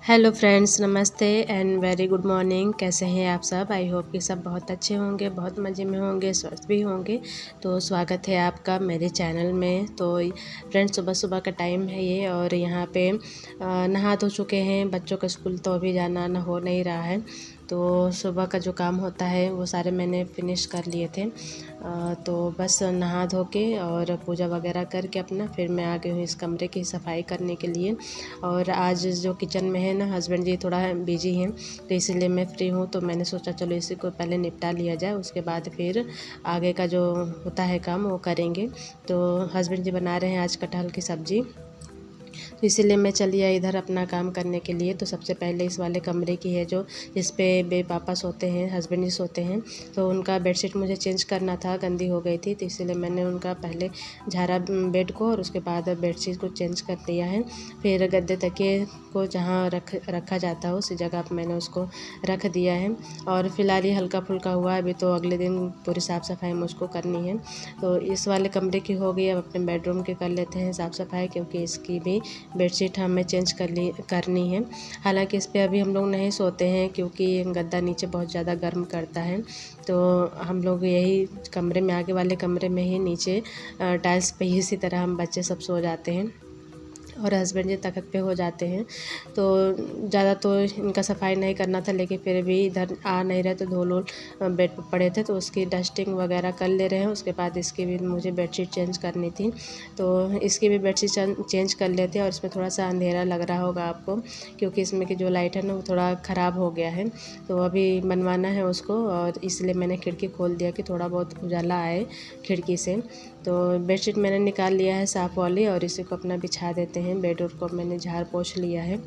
Hello friends, नमस्ते and very good morning. कैसे हैं आप सब? आई होप कि सब बहुत अच्छे होंगे, बहुत मज़े में होंगे, स्वस्थ भी होंगे। तो स्वागत है आपका मेरे चैनल में। तो फ्रेंड्स, सुबह सुबह का टाइम है ये और यहाँ पे नहा धो चुके हैं। बच्चों का स्कूल तो अभी जाना ना हो नहीं रहा है, तो सुबह का जो काम होता है वो सारे मैंने फिनिश कर लिए थे। तो बस नहा धो के और पूजा वगैरह करके अपना फिर मैं आ गई हूँ इस कमरे की सफाई करने के लिए। और आज जो किचन में है ना, हस्बैंड जी थोड़ा बिजी हैं, तो इसीलिए मैं फ्री हूँ। तो मैंने सोचा चलो इसी को पहले निपटा लिया जाए, उसके बाद फिर आगे का जो होता है काम वो करेंगे। तो हस्बैंड जी बना रहे हैं आज कटहल की सब्ज़ी, तो इसीलिए मैं चली आई इधर अपना काम करने के लिए। तो सबसे पहले इस वाले कमरे की है जो जिस पे बे पापा सोते हैं, हस्बैंड जी सोते हैं, तो उनका बेडशीट मुझे चेंज करना था, गंदी हो गई थी। तो इसीलिए मैंने उनका पहले झाड़ा बेड को और उसके बाद बेडशीट को चेंज कर दिया है। फिर गद्दे तकिए को जहाँ रखा जाता है उस जगह पर मैंने उसको रख दिया है। और फिलहाल ये हल्का फुल्का हुआ है, अभी तो अगले दिन पूरी साफ़ सफाई मुझको करनी है। तो इस वाले कमरे की हो गई, अब अपने बेडरूम की कर लेते हैं साफ़ सफाई, क्योंकि इसकी भी बेडशीट हमें चेंज करनी है। हालांकि इस पे अभी हम लोग नहीं सोते हैं क्योंकि गद्दा नीचे बहुत ज़्यादा गर्म करता है। तो हम लोग यही कमरे में, आगे वाले कमरे में ही नीचे टाइल्स पे ही इसी तरह हम बच्चे सब सो जाते हैं और हस्बैंड जी तख्त पे हो जाते हैं। तो ज़्यादा तो इनका सफाई नहीं करना था, लेकिन फिर भी इधर आ नहीं रहे तो धूल बेड पर पड़े थे, तो उसकी डस्टिंग वगैरह कर ले रहे हैं। उसके बाद इसकी भी मुझे बेडशीट चेंज करनी थी, तो इसकी भी बेडशीट चेंज कर लेते हैं। और इसमें थोड़ा सा अंधेरा लग रहा होगा आपको, क्योंकि इसमें की जो लाइट है ना वो थोड़ा ख़राब हो गया है, तो अभी बनवाना है उसको। और इसलिए मैंने खिड़की खोल दिया कि थोड़ा बहुत उजाला आए खिड़की से। तो बेडशीट मैंने निकाल लिया है साफ़ वाली, और इसी को अपना बिछा देते हैं। बेड को मैंने झाड़ पोंछ लिया है।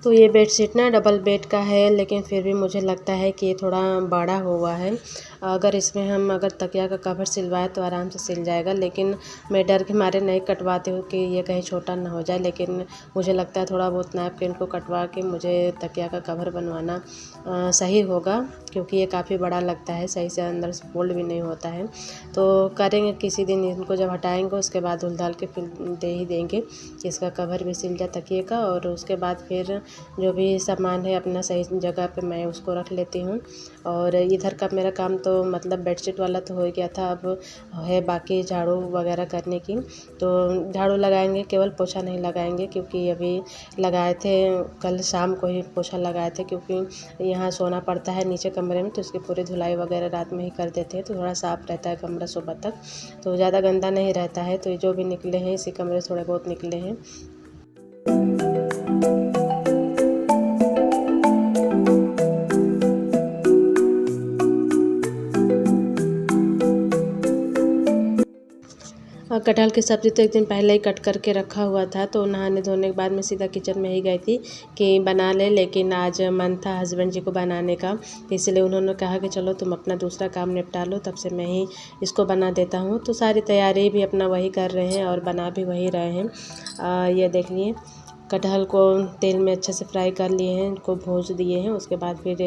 तो ये बेडशीट ना डबल बेड का है, लेकिन फिर भी मुझे लगता है कि ये थोड़ा बड़ा हुआ है। अगर इसमें हम तकिया का कवर सिलवाए तो आराम से सिल जाएगा, लेकिन मैं डर के मारे नहीं कटवाती हूँ कि ये कहीं छोटा ना हो जाए। लेकिन मुझे लगता है थोड़ा बहुत नैपकिन को कटवा के मुझे तकिया का कवर बनवाना सही होगा, क्योंकि ये काफ़ी बड़ा लगता है, सही से अंदर से फोल्ड भी नहीं होता है। तो करेंगे किसी दिन, इनको जब हटाएंगे उसके बाद धुल धाल के फिर दे ही देंगे कि इसका कवर भी सिल जाए तकिए का। और उसके बाद फिर जो भी सामान है अपना सही जगह पे मैं उसको रख लेती हूँ। और इधर का मेरा काम तो मतलब बेडशीट वाला तो हो गया था, अब है बाकी झाड़ू वगैरह करने की। तो झाड़ू लगाएंगे, केवल पोछा नहीं लगाएंगे, क्योंकि अभी लगाए थे, कल शाम को ही पोछा लगाए थे, क्योंकि यहाँ सोना पड़ता है नीचे कमरे में, तो उसकी पूरी धुलाई वगैरह रात में ही कर देते हैं, तो थोड़ा साफ़ रहता है कमरा सुबह तक, तो ज़्यादा गंदा नहीं रहता है। तो ये जो भी निकले हैं इसी कमरे से थोड़े बहुत निकले हैं। और कटहल की सब्ज़ी तो एक दिन पहले ही कट करके रखा हुआ था, तो नहाने धोने के बाद मैं सीधा किचन में ही गई थी कि बना ले। लेकिन आज मन था हस्बैंड जी को बनाने का, तो इसलिए उन्होंने कहा कि चलो तुम अपना दूसरा काम निपटा लो, तब से मैं ही इसको बना देता हूँ। तो सारी तैयारी भी अपना वही कर रहे हैं और बना भी वही रहे हैं। ये देख लिए कटहल को तेल में अच्छे से फ्राई कर लिए हैं, इनको भूज दिए हैं। उसके बाद फिर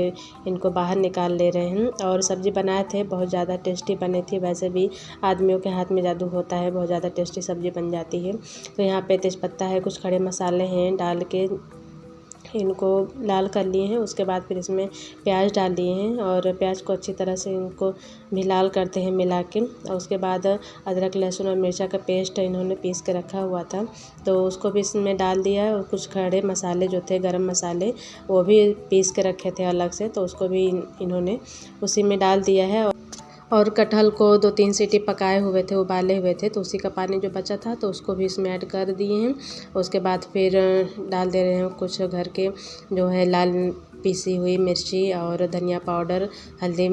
इनको बाहर निकाल ले रहे हैं। और सब्ज़ी बनाए थे, बहुत ज़्यादा टेस्टी बने थे। वैसे भी आदमियों के हाथ में जादू होता है, बहुत ज़्यादा टेस्टी सब्ज़ी बन जाती है। तो यहाँ पे तेज़पत्ता है, कुछ खड़े मसाले हैं, डाल के इनको लाल कर लिए हैं। उसके बाद फिर इसमें प्याज डाल दिए हैं और प्याज को अच्छी तरह से इनको भी लाल करते हैं मिला के। और उसके बाद अदरक लहसुन और मिर्चा का पेस्ट इन्होंने पीस के रखा हुआ था, तो उसको भी इसमें डाल दिया है। और कुछ खड़े मसाले जो थे, गरम मसाले, वो भी पीस के रखे थे अलग से, तो उसको भी इन्होंने उसी में डाल दिया है। और कटहल को 2-3 सीटी पकाए हुए थे, उबाले हुए थे, तो उसी का पानी जो बचा था तो उसको भी इसमें ऐड कर दिए हैं। उसके बाद फिर डाल दे रहे हैं कुछ घर के जो है लाल पीसी हुई मिर्ची और धनिया पाउडर, हल्दी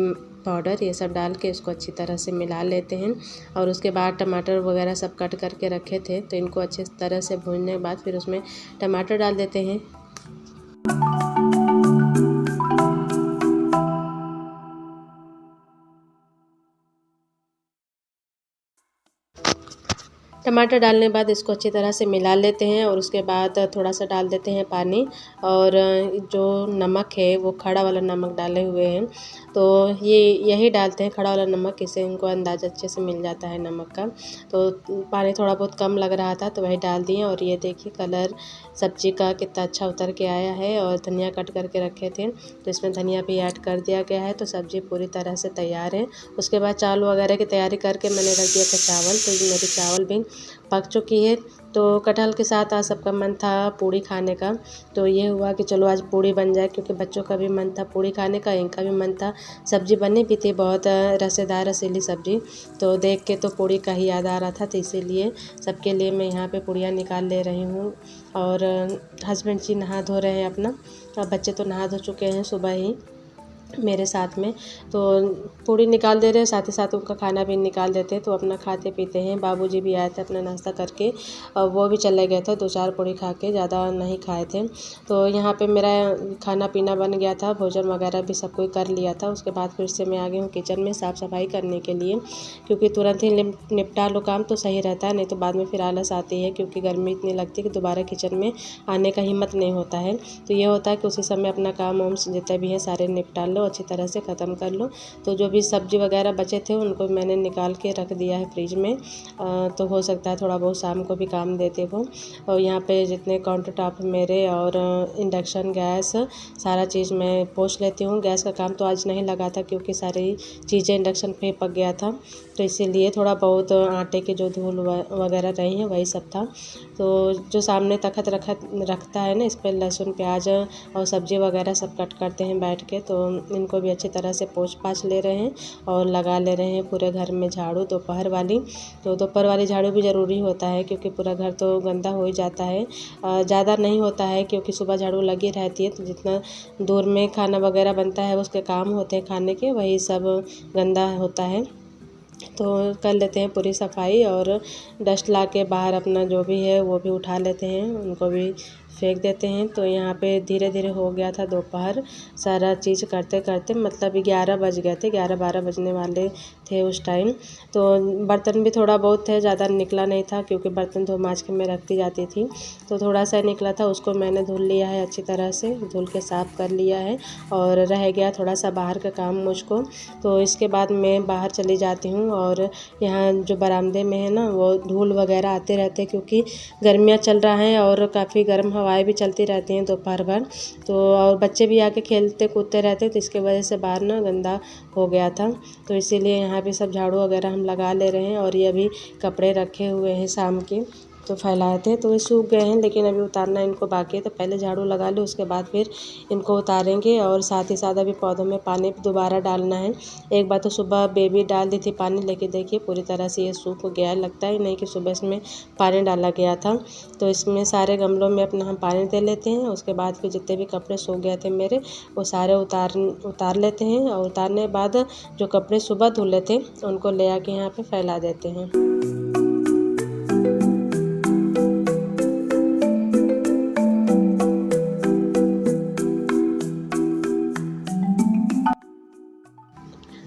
पाउडर, ये सब डाल के इसको अच्छी तरह से मिला लेते हैं। और उसके बाद टमाटर वगैरह सब कट करके रखे थे, तो इनको अच्छे तरह से भूनने के बाद फिर उसमें टमाटर डाल देते हैं। टमाटर डालने के बाद इसको अच्छी तरह से मिला लेते हैं और उसके बाद थोड़ा सा डाल देते हैं पानी और जो नमक है वो खड़ा वाला नमक डाले हुए हैं, तो यही डालते हैं खड़ा वाला नमक, इससे इनको अंदाज़ा अच्छे से मिल जाता है नमक का। तो पानी थोड़ा बहुत कम लग रहा था तो वही डाल दिए और ये देखिए कलर सब्ज़ी का कितना अच्छा उतर के आया है। और धनिया कट करके रखे थे तो इसमें धनिया भी ऐड कर दिया गया है, तो सब्ज़ी पूरी तरह से तैयार है। उसके बाद चावल वगैरह की तैयारी करके मैंने रख दिया था चावल, तो मेरी चावल भी पक चुकी है। तो कटहल के साथ आज सबका मन था पूड़ी खाने का, तो ये हुआ कि चलो आज पूड़ी बन जाए, क्योंकि बच्चों का भी मन था पूड़ी खाने का, इनका भी मन था। सब्ज़ी बनी भी थी बहुत रसेदार रसीली सब्ज़ी, तो देख के तो पूड़ी का ही याद आ रहा था, तो इसीलिए सबके लिए मैं यहाँ पे पूड़ियाँ निकाल ले रही हूँ। और हस्बैंड जी नहा धो रहे हैं अपना, और बच्चे तो नहा धो चुके हैं सुबह ही मेरे साथ में, तो पूड़ी निकाल दे रहे हैं, साथ ही साथ उनका खाना भी निकाल देते हैं, तो अपना खाते पीते हैं। बाबूजी भी आए थे अपना नाश्ता करके और वो भी चले गए थे, 2-4 पूड़ी खा के, ज़्यादा नहीं खाए थे। तो यहाँ पे मेरा खाना पीना बन गया था, भोजन वगैरह भी सब कोई कर लिया था। उसके बाद फिर से मैं आ गई हूँ किचन में साफ़ सफाई करने के लिए, क्योंकि तुरंत ही निपटा लो काम तो सही रहता है, नहीं तो बाद में फिर आलस आती है, क्योंकि गर्मी इतनी लगती है कि दोबारा किचन में आने का हिम्मत नहीं होता है। तो ये होता है कि उसी समय अपना काम वाम जितने भी हैं सारे निपटा लो, अच्छी तरह से ख़त्म कर लो। तो जो भी सब्ज़ी वगैरह बचे थे उनको मैंने निकाल के रख दिया है फ्रिज में, तो हो सकता है थोड़ा बहुत शाम को भी काम देते हो। और यहाँ पे जितने काउंटर टॉप मेरे और इंडक्शन गैस सारा चीज़ मैं पोंछ लेती हूँ। गैस का काम तो आज नहीं लगा था क्योंकि सारी चीज़ें इंडक्शन पे पक गया था, तो इसीलिए थोड़ा बहुत आटे की जो धूल वगैरह रही है वही सब था। तो जो सामने तखत रखता है ना, इस पर लहसुन प्याज और सब्ज़ी वगैरह सब कट करते हैं बैठ के, तो इनको भी अच्छी तरह से पोंछ पाछ ले रहे हैं और लगा ले रहे हैं पूरे घर में झाड़ू दोपहर वाली। तो दोपहर वाली झाड़ू भी ज़रूरी होता है क्योंकि पूरा घर तो गंदा हो ही जाता है। ज़्यादा नहीं होता है क्योंकि सुबह झाड़ू लगी रहती है, तो जितना दूर में खाना वगैरह बनता है उसके काम होते हैं खाने के, वही सब गंदा होता है। तो कर लेते हैं पूरी सफाई और डस्ट ला के बाहर अपना जो भी है वो भी उठा लेते हैं, उनको भी फेंक देते हैं। तो यहाँ पे धीरे धीरे हो गया था दोपहर, सारा चीज़ करते करते मतलब 11 बज गए थे, 11-12 बजने वाले थे उस टाइम। तो बर्तन भी थोड़ा बहुत थे, ज़्यादा निकला नहीं था क्योंकि बर्तन धो माँज के मैं रखती जाती थी, तो थोड़ा सा निकला था, उसको मैंने धुल लिया है अच्छी तरह से, धुल के साफ़ कर लिया है। और रह गया थोड़ा सा बाहर का काम मुझको, तो इसके बाद मैं बाहर चली जाती हूँ। और यहाँ जो बरामदे में है ना वो धूल वगैरह आते रहते हैं क्योंकि गर्मियाँ चल रहा है और काफ़ी गर्म हवाएं भी चलती रहती हैं दोपहर भर, तो और बच्चे भी आके खेलते कूदते रहते, तो इसके वजह से बाहर ना गंदा हो गया था। तो इसीलिए यहाँ पे सब झाड़ू वगैरह हम लगा ले रहे हैं। और ये अभी कपड़े रखे हुए हैं शाम के, तो फैलाए थे तो ये सूख गए हैं, लेकिन अभी उतारना इनको बाकी है, तो पहले झाड़ू लगा लो उसके बाद फिर इनको उतारेंगे। और साथ ही साथ अभी पौधों में पानी दोबारा डालना है। एक बार तो सुबह बेबी डाल दी थी पानी, लेकिन देखिए पूरी तरह से ये सूख गया है, लगता ही नहीं कि सुबह इसमें पानी डाला गया था। तो इसमें सारे गमलों में अपना हम पानी दे लेते हैं, उसके बाद फिर जितने भी कपड़े सूख गए थे मेरे वो सारे उतार लेते हैं। और उतारने के बाद जो कपड़े सुबह धुले थे उनको ले आके यहाँ पे फैला देते हैं।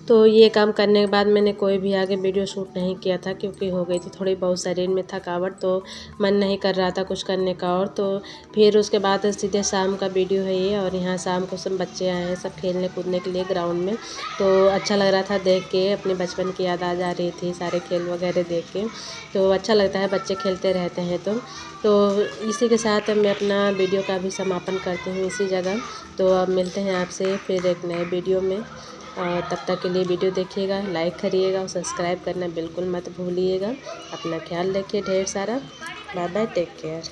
तो ये काम करने के बाद मैंने कोई भी आगे वीडियो शूट नहीं किया था क्योंकि हो गई थी थोड़ी बहुत शरीर में थकावट, तो मन नहीं कर रहा था कुछ करने का। और तो फिर उसके बाद सीधे शाम का वीडियो है ये। और यहाँ शाम को सब बच्चे आए हैं सब खेलने कूदने के लिए ग्राउंड में, तो अच्छा लग रहा था देख के, अपने बचपन की याद आ जा रही थी सारे खेल वगैरह देख के, तो अच्छा लगता है बच्चे खेलते रहते हैं। तो इसी के साथ मैं अपना वीडियो का भी समापन करती हूँ इसी जगह। तो अब मिलते हैं आपसे फिर एक नए वीडियो में, और तब तक के लिए वीडियो देखिएगा, लाइक करिएगा और सब्सक्राइब करना बिल्कुल मत भूलिएगा। अपना ख्याल रखिए ढेर सारा। Bye bye, take care.